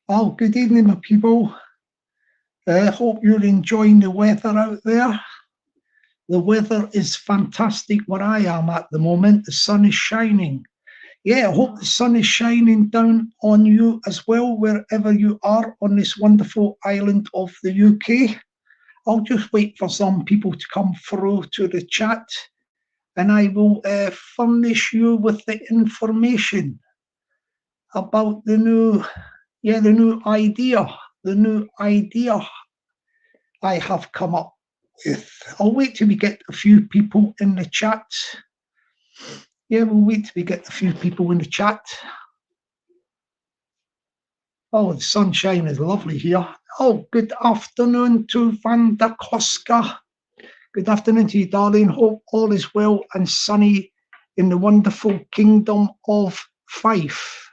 Oh, good evening, my people. Hope you're enjoying the weather out there. The weather is fantastic where I am at the moment. The sun is shining. Yeah, I hope the sun is shining down on you as well, wherever you are on this wonderful island of the UK. I'll just wait for some people to come through to the chat and I will furnish you with the information about the new idea I have come up with. I'll wait till we get a few people in the chat. Yeah, we'll wait till we get a few people in the chat. Oh, the sunshine is lovely here. Oh, good afternoon to Van der Koska. Good afternoon to you, darling. Hope all is well and sunny in the wonderful kingdom of Fife.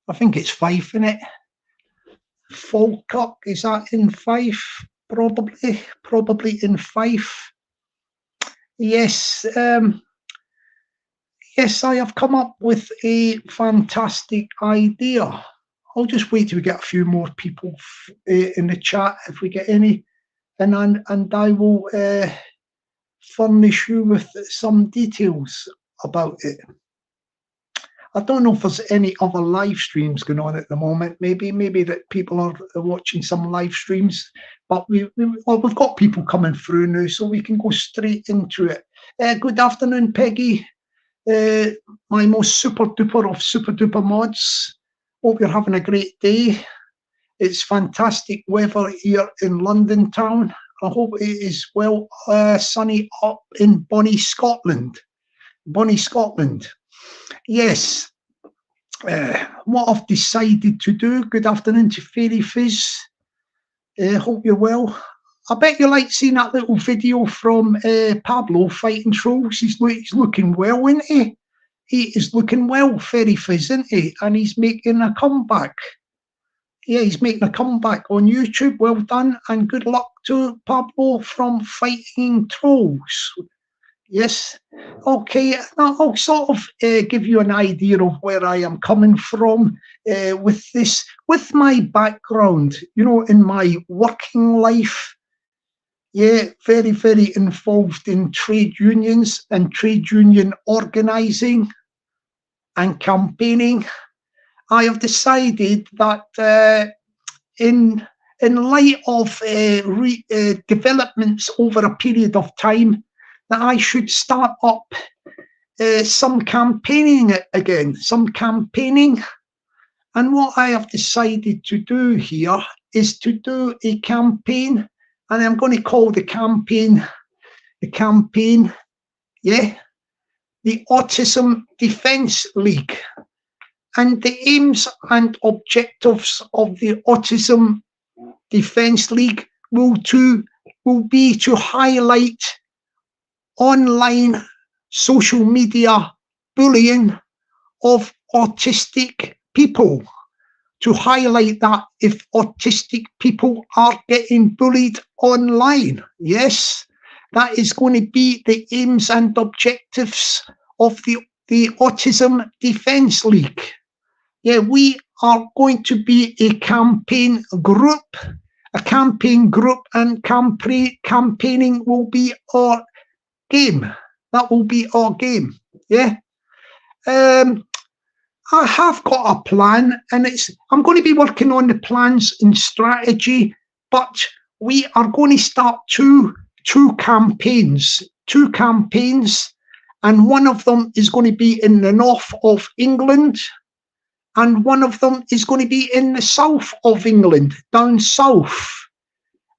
I think it's Fife, isn't it? Falkirk, is that in Fife? Probably in Fife. Yes, yes, I have come up with a fantastic idea. I'll just wait till we get a few more people in the chat, if we get any, and I will furnish you with some details about it. I don't know if there's any other live streams going on at the moment. Maybe that people are watching some live streams, but we've got people coming through now, so we can go straight into it. Good afternoon, Peggy. My most super duper mods. Hope you're having a great day. It's fantastic weather here in London town. I hope it is well sunny up in Bonnie, Scotland. Yes. What I've decided to do. Good afternoon to Fairy Fizz. Hope you're well. I bet you like seeing that little video from Pablo fighting trolls. He's looking well, isn't he? He is looking well, Fairy Fizz, isn't he? And he's making a comeback. Yeah, he's making a comeback on YouTube. Well done, and good luck to Pablo from Fighting Trolls. Yes. Okay, I'll sort of give you an idea of where I am coming from with this, with my background, in my working life. Yeah, very involved in trade unions and trade union organising and campaigning. I have decided that in light of developments over a period of time, that I should start up some campaigning again, And what I have decided to do here is to do a campaign, and I'm going to call the campaign, the Autism Defence League. And the aims and objectives of the Autism Defence League will be to highlight online social media bullying of autistic people, to highlight that if autistic people are getting bullied online. Yes, that is going to be the aims and objectives of the Autism Defence League. Yeah, we are going to be a campaign group, and campaigning will be our game. That will be our game. Yeah. I have got a plan, and I'm going to be working on the plans and strategy, but we are going to start two campaigns, and one of them is going to be in the north of England, and one of them is going to be in the south of England, down south.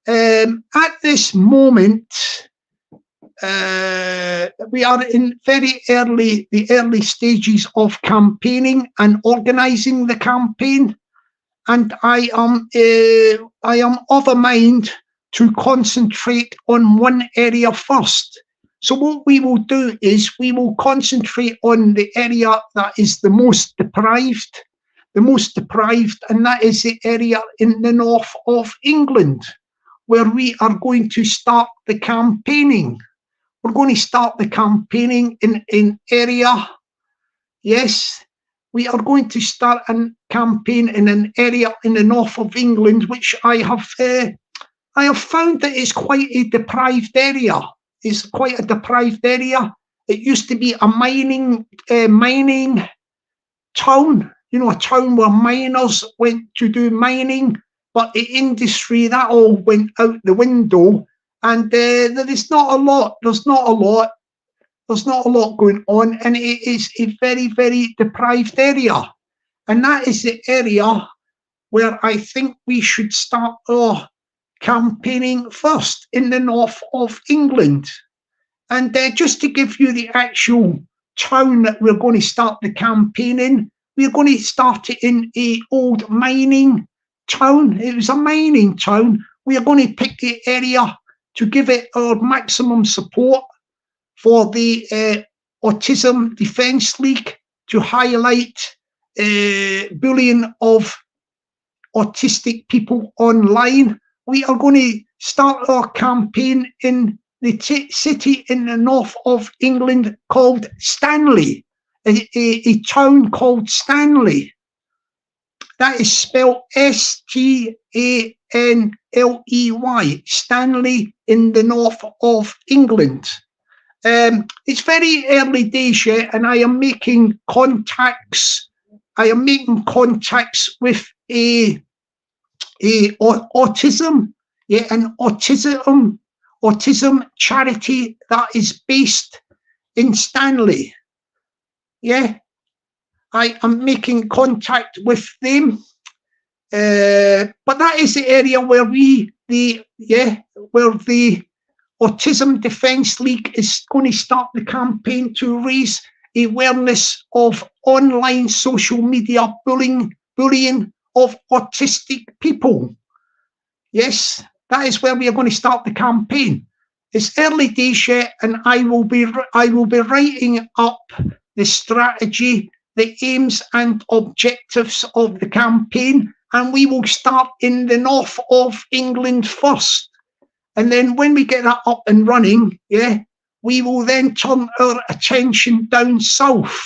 At this moment, we are in the early stages of campaigning and organising the campaign, and I am of a mind to concentrate on one area first. So what we will do is we will concentrate on the area that is the most deprived, and that is the area in the north of England, where we are going to start the campaigning. We're going to start the campaigning in area, yes, we are going to start a campaign in an area in the north of England, which I have found that it's quite a deprived area. It's quite a deprived area. It used to be a mining town, you know, a town where miners went to do mining, but the industry, that all went out the window, and there is not a lot. There's not a lot going on, and it is a very, very deprived area. And that is the area where I think we should start our campaigning first, in the north of England. And just to give you the actual town that we're going to start the campaign in, we're going to start it in a old mining town. It was a mining town. We are going to pick the area to give it our maximum support for the Autism Defence League, to highlight bullying of autistic people online. We are going to start our campaign in the city in the north of England called Stanley, a town called Stanley. That is spelled Stanley, Stanley in the north of England. It's very early days yet, and I am making contacts. I am making contacts with an autism charity that is based in Stanley. Yeah, I am making contact with them. But that is the area where the Autism Defence League is going to start the campaign to raise awareness of online social media bullying of autistic people. Yes, that is where we are going to start the campaign. It's early days yet, and I will be writing up the strategy, the aims and objectives of the campaign, and we will start in the north of England first. And then when we get that up and running, we will then turn our attention down south.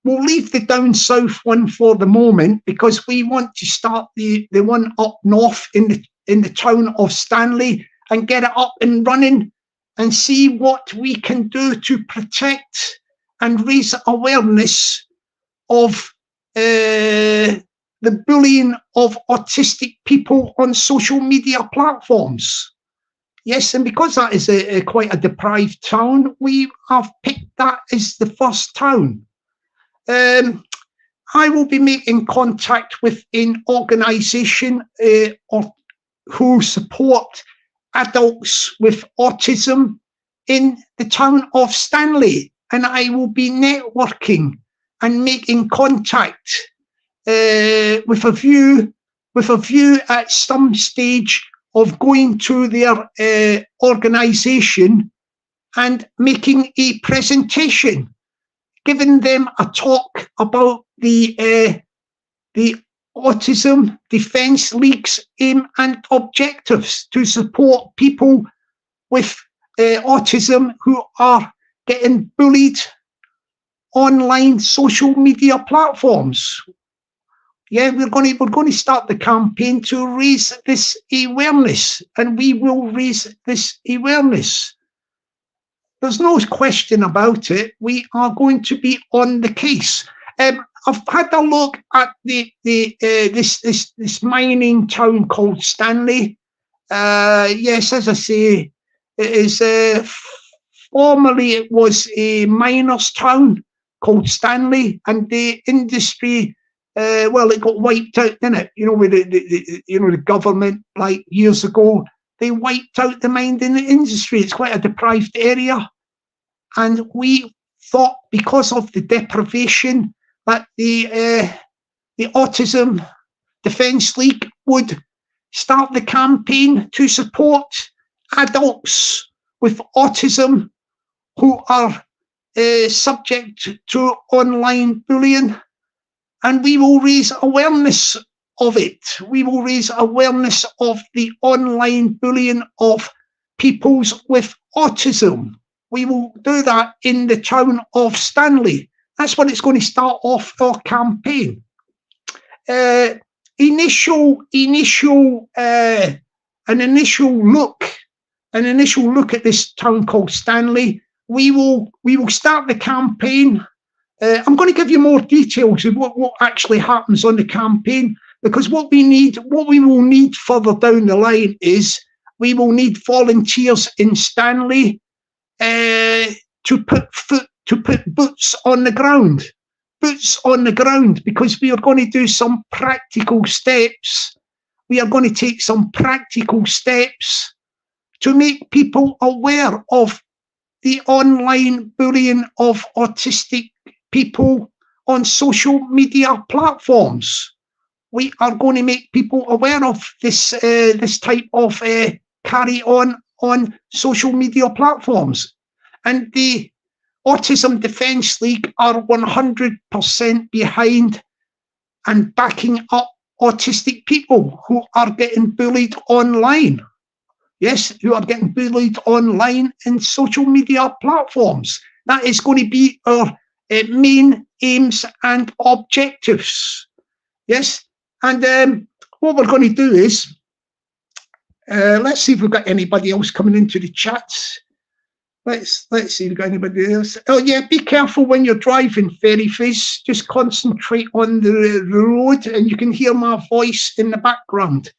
We'll leave the down south one for the moment, because we want to start the one up north in the town of Stanley and get it up and running, and see what we can do to protect and raise awareness of the bullying of autistic people on social media platforms. Yes, and because that is quite a deprived town, we have picked that as the first town. I will be making contact with an organisation who support adults with autism in the town of Stanley, and I will be networking and making contact with a view at some stage of going to their organisation and making a presentation, giving them a talk about the Autism Defence League's aim and objectives to support people with autism who are getting bullied online social media platforms. Yeah, we're going to start the campaign to raise this awareness, and we will raise this awareness. There's no question about it. We are going to be on the case. I've had a look at this mining town called Stanley. Yes, as I say, it is formerly it was a miners' town called Stanley, and the industry. Well, it got wiped out, didn't it? You know, with the government, like years ago, they wiped out the mining industry. It's quite a deprived area, and we thought, because of the deprivation, that the Autism Defence League would start the campaign to support adults with autism who are subject to online bullying. And we will raise awareness of it. We will raise awareness of the online bullying of people with autism. We will do that in the town of Stanley. That's what it's going to start off our campaign. An initial look at this town called Stanley. We will start the campaign. I'm going to give you more details of what actually happens on the campaign, because what we will need further down the line is we will need volunteers in Stanley to put boots on the ground. Boots on the ground, because we are going to do some practical steps. We are going to take some practical steps to make people aware of the online bullying of autistic people on social media platforms. We are going to make people aware of this type of carry on social media platforms. And the Autism Defence League are 100% behind and backing up autistic people who are getting bullied online. Yes, who are getting bullied online in social media platforms. That is going to be our main aims and objectives. Yes, and what we're going to do is, let's see if we've got anybody else coming into the chats. Let's see if we've got anybody else. Oh yeah, be careful when you're driving, Fairy Fizz. Just concentrate on the road, and you can hear my voice in the background.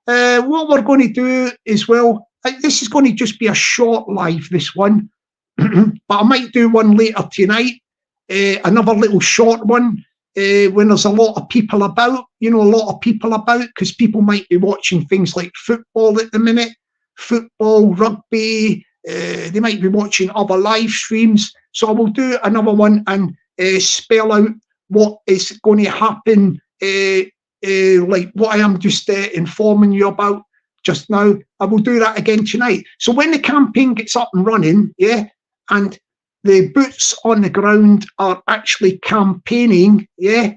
What we're going to do is, well, this is going to just be a short live, this one, but I might do one later tonight, another little short one, when there's a lot of people about, because people might be watching things like football at the minute, football, rugby, they might be watching other live streams. So I will do another one and spell out what is going to happen, like what I am just informing you about just now. I will do that again tonight. So when the campaign gets up and running, yeah, and the boots on the ground are actually campaigning, yeah,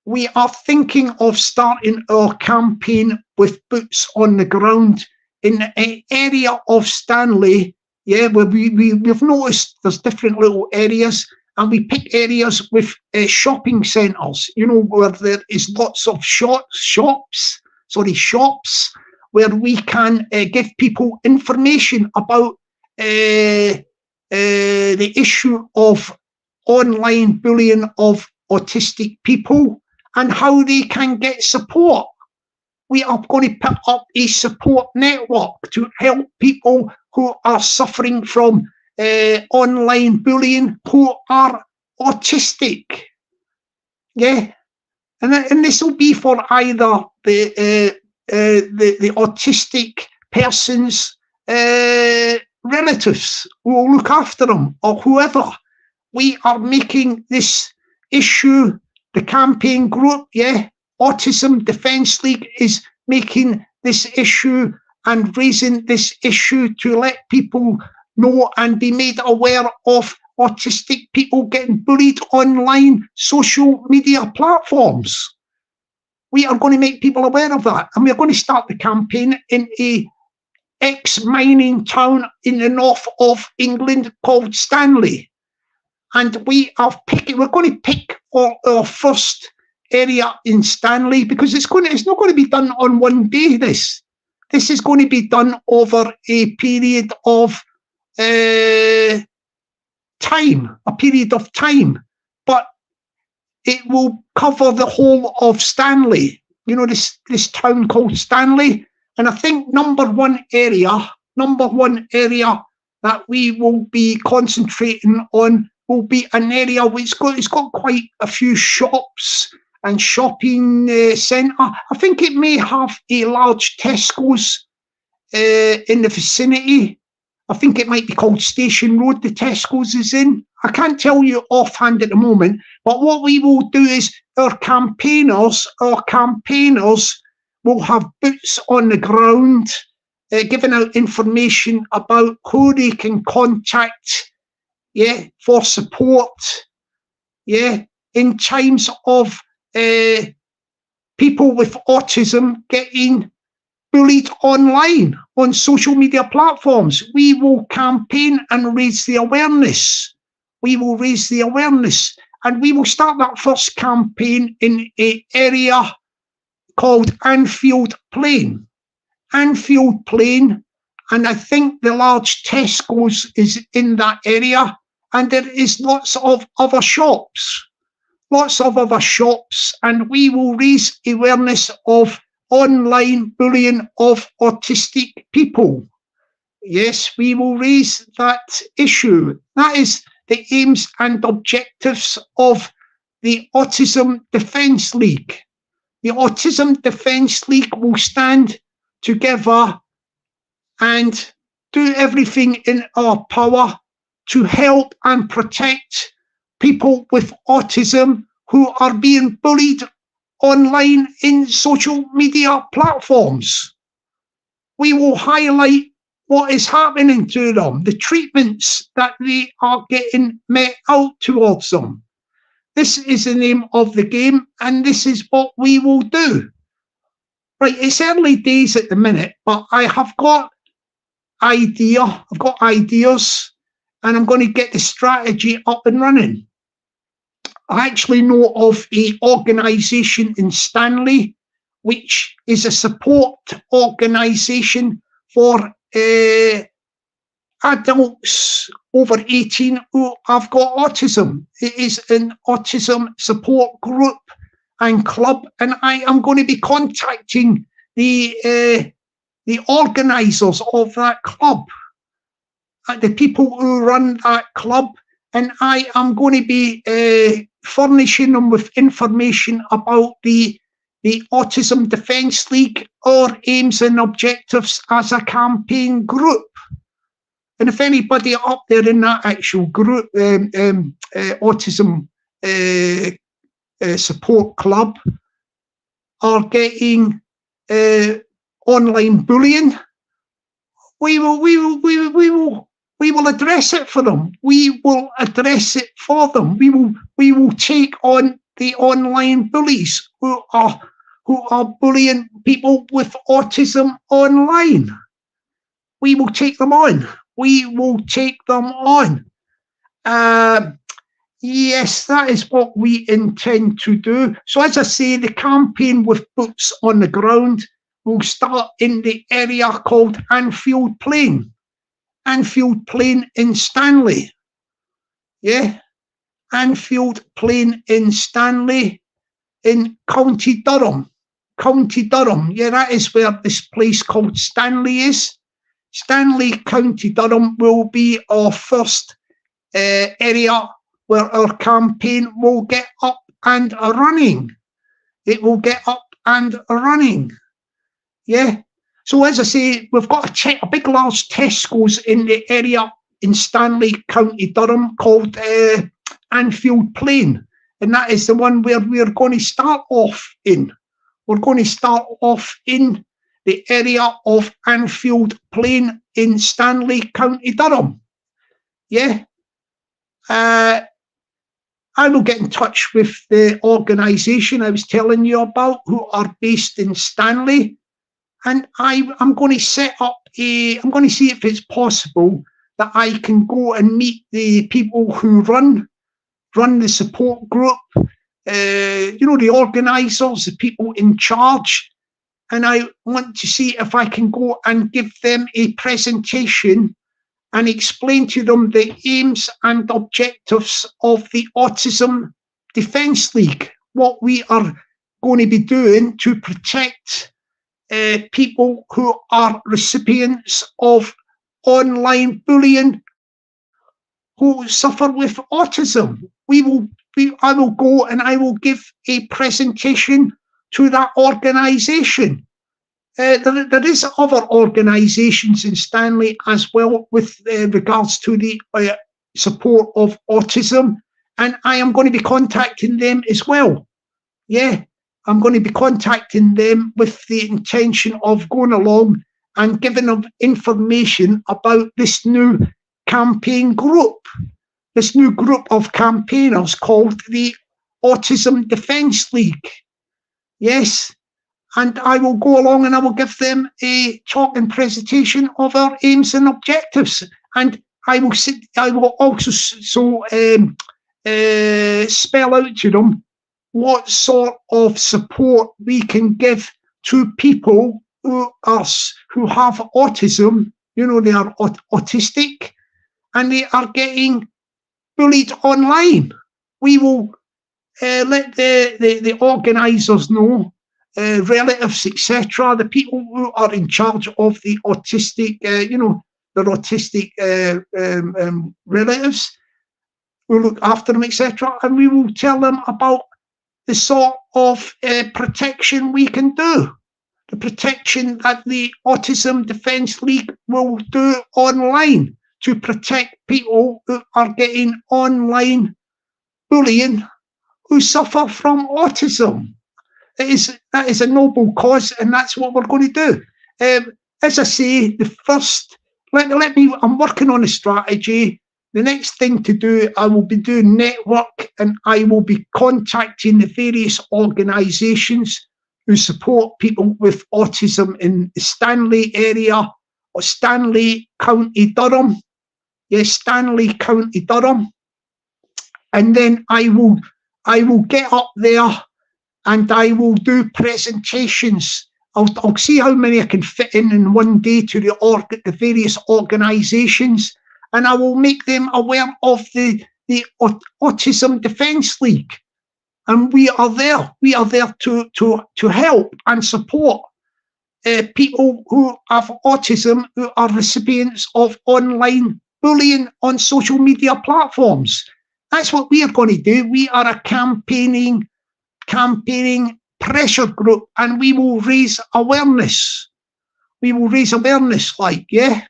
we are thinking of starting our campaign with boots on the ground in an area of Stanley, yeah, where we've noticed there's different little areas, and we pick areas with shopping centres, where there is lots of shops, where we can give people information about the issue of online bullying of autistic people and how they can get support. We are going to put up a support network to help people who are suffering from online bullying who are autistic. Yeah, and this will be for either the autistic person's relatives who will look after them, or whoever. We are making this issue, the campaign group, yeah, Autism Defence League is making this issue and raising this issue to let people know and be made aware of autistic people getting bullied online social media platforms. We are going to make people aware of that, and we're going to start the campaign in a ex-mining town in the north of England called Stanley. And we're going to pick our first area in Stanley, because it's not going to be done on one day. This is going to be done over a period of time, but it will cover the whole of Stanley, this town called Stanley. And I think number one area that we will be concentrating on will be an area which it's got quite a few shops and shopping centre. I think it may have a large Tesco's in the vicinity. I think it might be called Station Road, the Tesco's is in. I can't tell you offhand at the moment, but what we will do is our campaigners will have boots on the ground, giving out information about who they can contact, yeah, for support, yeah, in times of people with autism getting bullied online on social media platforms. We will campaign and raise the awareness we will raise the awareness, and we will start that first campaign in an area called Anfield Plain. Anfield Plain, and I think the large Tesco's is in that area, and there is lots of other shops, and we will raise awareness of online bullying of autistic people. Yes, we will raise that issue. That is the aims and objectives of the Autism Defence League. The Autism Defence League will stand together and do everything in our power to help and protect people with autism who are being bullied online in social media platforms. We will highlight what is happening to them, the treatments that they are getting met out towards them. This is the name of the game, and this is what we will do. Right, it's early days at the minute, but I have got ideas, and I'm going to get the strategy up and running. I actually know of an organisation in Stanley, which is a support organisation for adults over 18 who have got autism. It is an autism support group and club, and I am going to be contacting the organisers of that club, the people who run that club, and I am going to be furnishing them with information about the Autism Defence League, or aims and objectives as a campaign group. And if anybody up there in that actual group, autism support club, are getting online bullying, we will address it for them. We will address it for them. We will take on the online bullies who are bullying people with autism online. We will take them on. Yes, that is what we intend to do. So as I say, the campaign with boots on the ground will start in the area called Anfield Plain. Anfield Plain in Stanley. Yeah, Anfield Plain in Stanley in County Durham. County Durham, yeah, that is where this place called Stanley is. Stanley, County Durham will be our first area where our campaign will get up and running. It will get up and running. Yeah. So as I say, we've got a big large Tesco's in the area in Stanley, County Durham, called Anfield Plain. And that is the one where we're going to start off in. We're going to start off in the area of Anfield Plain in Stanley, County Durham. Yeah. I will get in touch with the organisation I was telling you about, who are based in Stanley. And I'm going to set up I'm going to see if it's possible that I can go and meet the people who run the support group, the organisers, the people in charge. And I want to see if I can go and give them a presentation and explain to them the aims and objectives of the Autism Defence League, what we are going to be doing to protect people who are recipients of online bullying, who suffer with autism. I will go and I will give a presentation to that organisation. There is other organisations in Stanley as well with regards to the support of autism, and I am going to be contacting them as well. Yeah, I'm going to be contacting them with the intention of going along and giving them information about this new campaign group, this new group of campaigners called the Autism Defence League. Yes, and I will go along and I will give them a talk and presentation of our aims and objectives. And I will also spell out to them what sort of support we can give to people who have autism. You know, they are autistic and they are getting bullied online. We will let the organisers know, relatives, etc., the people who are in charge of the autistic, their autistic relatives who look after them, etc., and we will tell them about the sort of protection we can do, the protection that the Autism Defence League will do online to protect people who are getting online bullying who suffer from autism. That is a noble cause, and that's what we're going to do. As I say, the first, I'm working on a strategy. The next thing to do, I will be doing network, and I will be contacting the various organisations who support people with autism in the Stanley area, or Stanley, County Durham. Yes, Stanley, County Durham. And then I will get up there and I will do presentations. I'll see how many I can fit in one day to the various organisations, and I will make them aware of the Autism Defence League. And we are there. We are there to help and support people who have autism who are recipients of online bullying on social media platforms. That's what we are going to do. We are a campaigning pressure group, and we will raise awareness. We will raise awareness, yeah.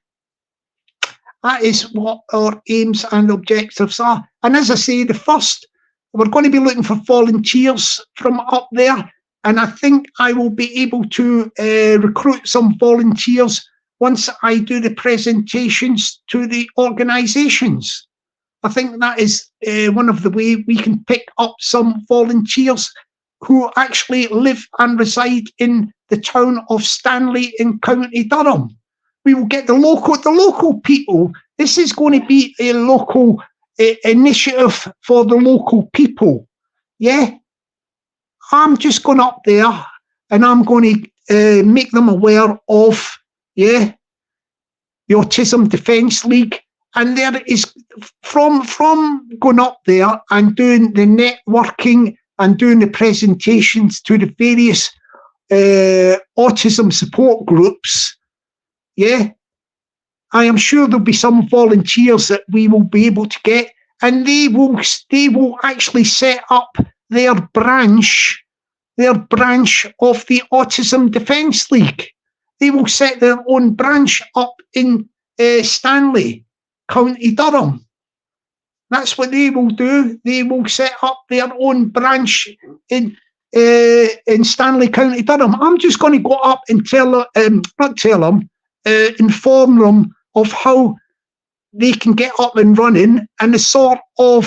That is what our aims and objectives are. And as I say, we're going to be looking for volunteers from up there, and I think I will be able to recruit some volunteers once I do the presentations to the organisations. I think that is one of the ways we can pick up some volunteers who actually live and reside in the town of Stanley in County Durham. We will get the local people. This is going to be a local initiative for the local people. Yeah, I'm just going up there and I'm going to make them aware of the Autism Defence League. And there is from going up there and doing the networking and doing the presentations to the various autism support groups. Yeah, I am sure there'll be some volunteers that we will be able to get, and they will actually set up their branch of the Autism Defence League. They will set their own branch up in Stanley, County Durham. That's what they will do. They will set up their own branch in Stanley, County Durham. I'm just going to go up and inform them of how they can get up and running and the sort of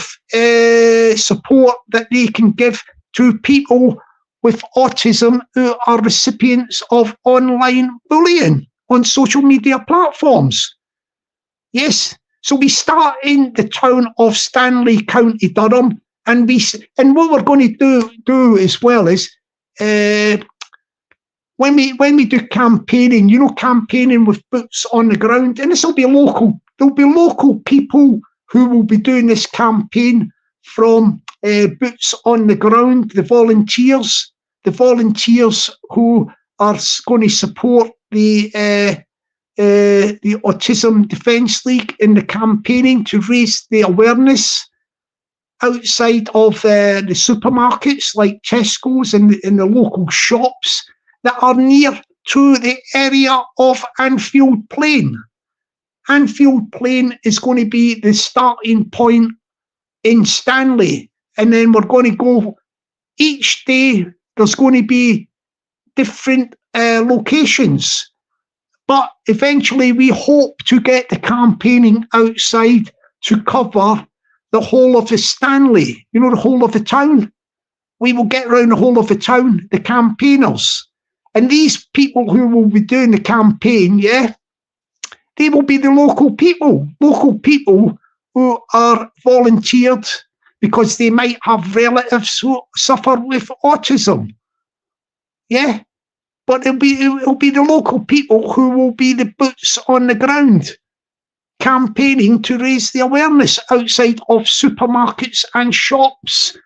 support that they can give to people with autism who are recipients of online bullying on social media platforms. Yes, so we start in the town of Stanley, County Durham, and what we're going to do as well is when we do campaigning, campaigning with boots on the ground, and this will be local. There'll be local people who will be doing this campaign from boots on the ground. The volunteers who are going to support the Autism Defence League in the campaigning to raise the awareness outside of the supermarkets like Tesco's and in the local shops that are near to the area of Anfield Plain. Anfield Plain is going to be the starting point in Stanley, and then we're going to go each day. There's going to be different locations, but eventually we hope to get the campaigning outside to cover the whole of the Stanley, the whole of the town. We will get around the whole of the town, the campaigners. And these people who will be doing the campaign, They will be the local people who are volunteered because they might have relatives who suffer with autism. Yeah, but it'll be the local people who will be the boots on the ground, campaigning to raise the awareness outside of supermarkets and shops,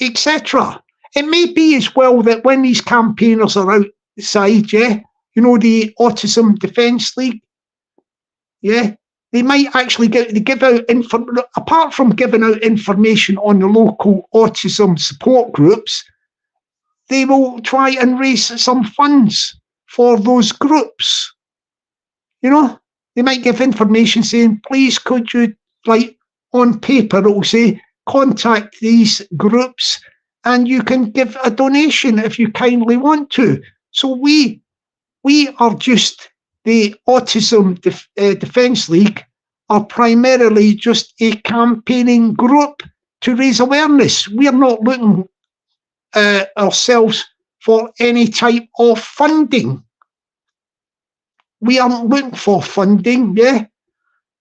etc. It may be as well that when these campaigners are outside, yeah, you know, the Autism Defence League, yeah, they might actually give out, apart from giving out information on the local autism support groups, they will try and raise some funds for those groups. You know, they might give information saying, please could you, like on paper, it will say, contact these groups and you can give a donation if you kindly want to. So we are just, the Autism Defence League are primarily just a campaigning group to raise awareness. We are not looking ourselves for any type of funding. We aren't looking for funding, yeah?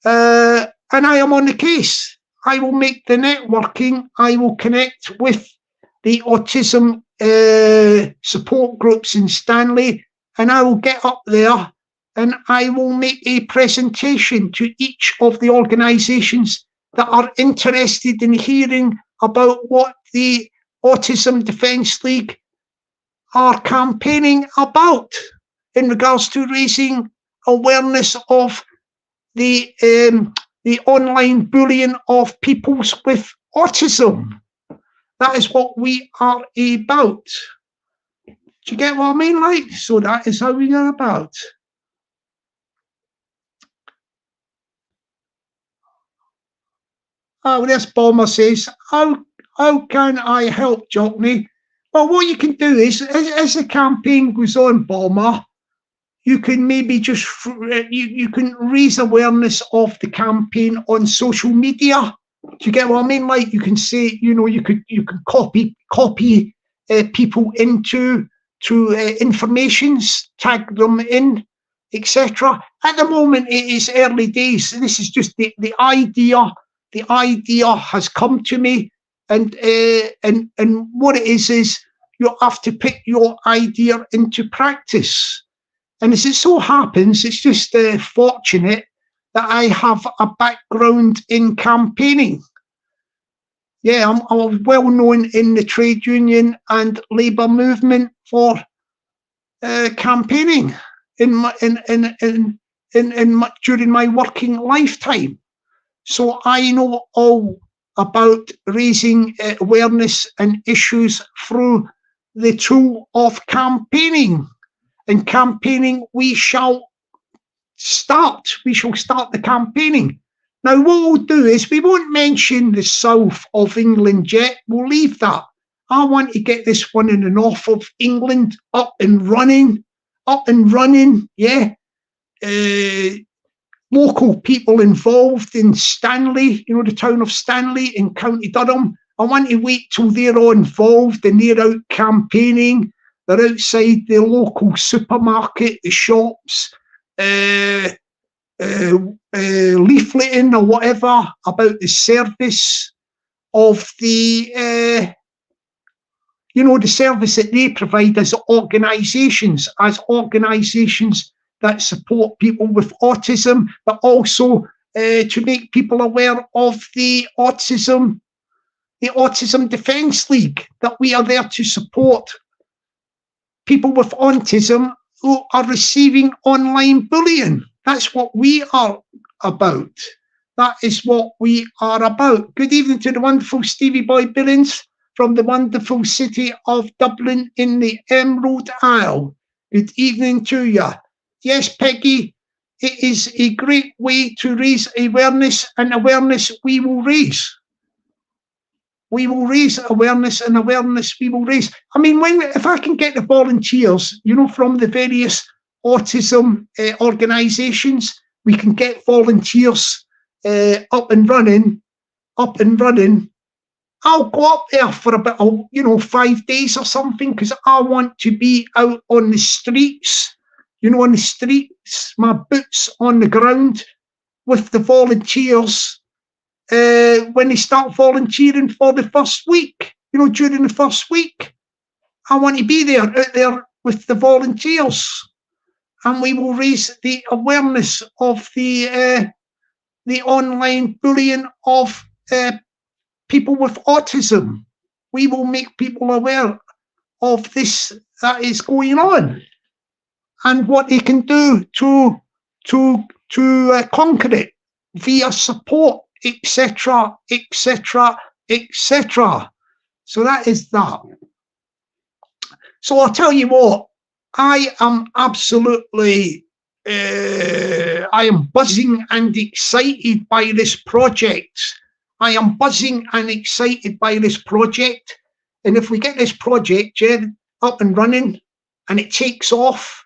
And I am on the case. I will make the networking. I will connect with the autism support groups in Stanley, and I will get up there and I will make a presentation to each of the organisations that are interested in hearing about what the Autism Defence League are campaigning about in regards to raising awareness of the online bullying of people with autism. That is what we are about. Do you get what I mean? Like, so that is how we are about. Oh, this bomber says, how can I help, Jockney? Well, what you can do is, as the campaign goes on, Bomber, you can maybe just, you can raise awareness of the campaign on social media. Do you get what I mean? Like, you can say, you know, you can copy people into informations, tag them in, etc. At the moment, it is early days. This is just the idea. The idea has come to me, and what it is you have to put your idea into practice. And as it so happens, it's just fortunate that I have a background in campaigning. Yeah, I'm well known in the trade union and labour movement for campaigning during my working lifetime. So I know all about raising awareness and issues through the tool of campaigning. And campaigning, we shall start the campaigning. Now, what we'll do is we won't mention the south of England yet. We'll leave that. I want to get this one in the north of England up and running, yeah. Local people involved in Stanley, you know, the town of Stanley in County Durham. I want to wait till they're all involved and they're out campaigning. They're outside the local supermarket, the shops, leafleting or whatever about the service of the, you know, the service that they provide as organisations that support people with autism, but also to make people aware of the Autism Defence League, that we are there to support people with autism who are receiving online bullying. That's what we are about. That is what we are about. Good evening to the wonderful Stevie Boy Billings from the wonderful city of Dublin in the Emerald Isle. Good evening to you. Yes, Peggy, it is a great way to raise awareness, and awareness we will raise. We will raise awareness, and awareness we will raise. I mean, if I can get the volunteers, you know, from the various autism organisations, we can get volunteers up and running. I'll go up there for about, 5 days or something, because I want to be out on the streets, you know, on the streets, my boots on the ground with the volunteers when they start volunteering for the first week, you know, during the first week. I want to be there, out there with the volunteers, and we will raise the awareness of the online bullying of people with autism. We will make people aware of this that is going on and what they can do to conquer it via support, etc., etc., etc. So that is that. So I'll tell you what, I am absolutely, I am buzzing and excited by this project. I am buzzing and excited by this project. And if we get this project, up and running, and it takes off,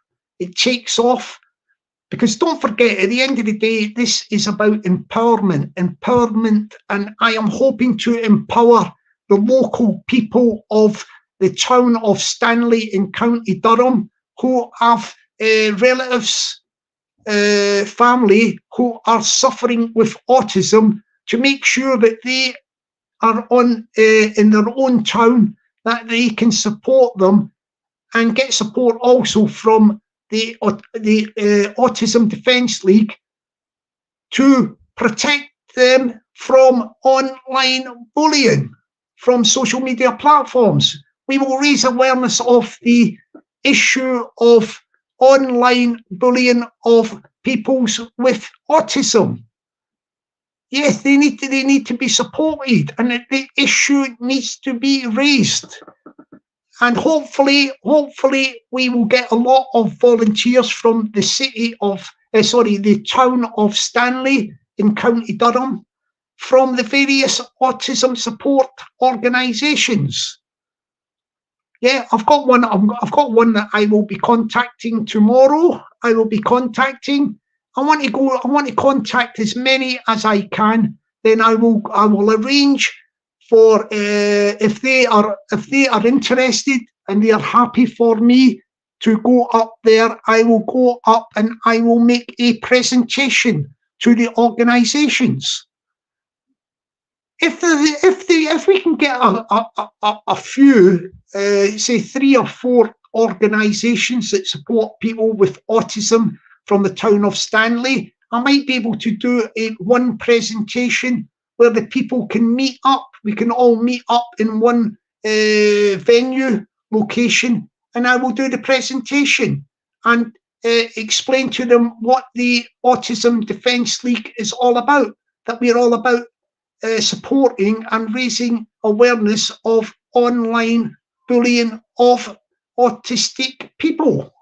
because don't forget, at the end of the day, this is about empowerment, and I am hoping to empower the local people of the town of Stanley in County Durham who have relatives, family who are suffering with autism, to make sure that they are on in their own town, that they can support them and get support also from the Autism Defence League to protect them from online bullying from social media platforms. We will raise awareness of the issue of online bullying of people with autism. Yes, they need to be supported, and the issue needs to be raised. And hopefully we will get a lot of volunteers from the city of, the town of Stanley in County Durham, from the various autism support organisations. Yeah, I've got one that I will be contacting tomorrow. I want to contact as many as I can. Then I will arrange for if they are interested and they are happy for me to go up there, I will go up and I will make a presentation to the organisations. If we can get a few, say 3 or 4 organisations that support people with autism from the town of Stanley, I might be able to do one presentation where the people can meet up. We can all meet up in one venue, location, and I will do the presentation and explain to them what the Autism Defence League is all about, that we're all about supporting and raising awareness of online bullying of autistic people.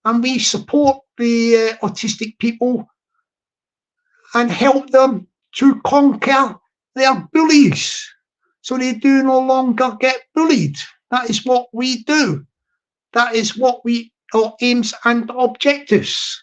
And we support the autistic people and help them to conquer their bullies, so they do no longer get bullied. That is what we do. That is what our aims and objectives.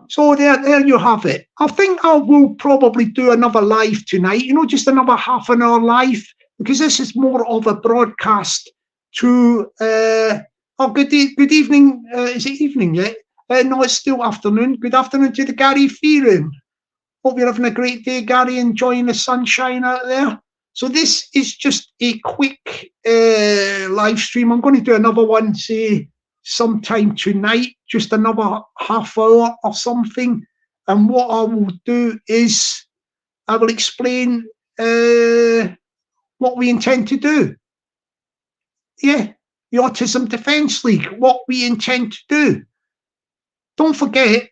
So there you have it. I think I will probably do another live tonight, just another half an hour live, because this is more of a broadcast to, good evening. Is it evening yet? No, it's still afternoon. Good afternoon to the Gary Fearon. Hope you're having a great day, Gary, enjoying the sunshine out there. So this is just a quick live stream. I'm going to do another one, say, sometime tonight, just another half hour or something. And what I will do is I will explain what we intend to do. Yeah, the Autism Defence League, what we intend to do. Don't forget,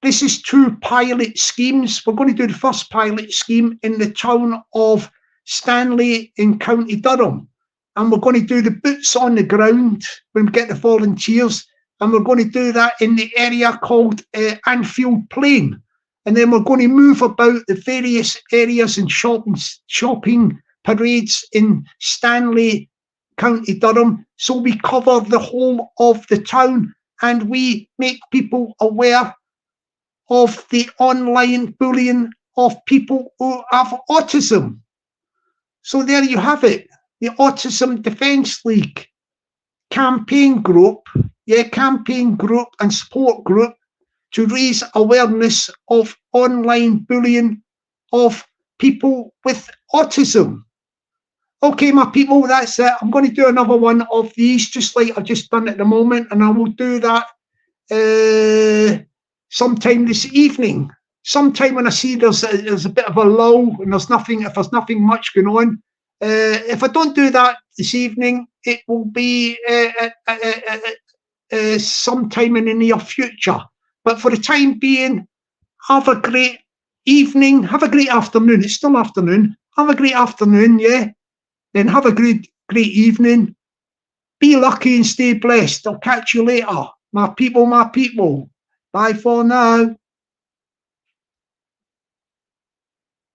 this is 2 pilot schemes. We're going to do the first pilot scheme in the town of Stanley in County Durham. And we're going to do the boots on the ground when we get the volunteers. And we're going to do that in the area called Anfield Plain. And then we're going to move about the various areas and shopping parades in Stanley, County Durham. So we cover the whole of the town and we make people aware of the online bullying of people who have autism. So there you have it. The Autism Defence League campaign group campaign group and support group to raise awareness of online bullying of people with autism. Okay, my people, that's it. I'm going to do another one of these, just like I've just done at the moment, and I will do that sometime this evening. Sometime when I see there's a bit of a lull and if there's nothing much going on. If I don't do that this evening, it will be sometime in the near future. But for the time being, have a great evening, have a great afternoon. It's still afternoon. Have a great afternoon, yeah. Then have a great evening. Be lucky and stay blessed. I'll catch you later. My people, my people. Bye for now.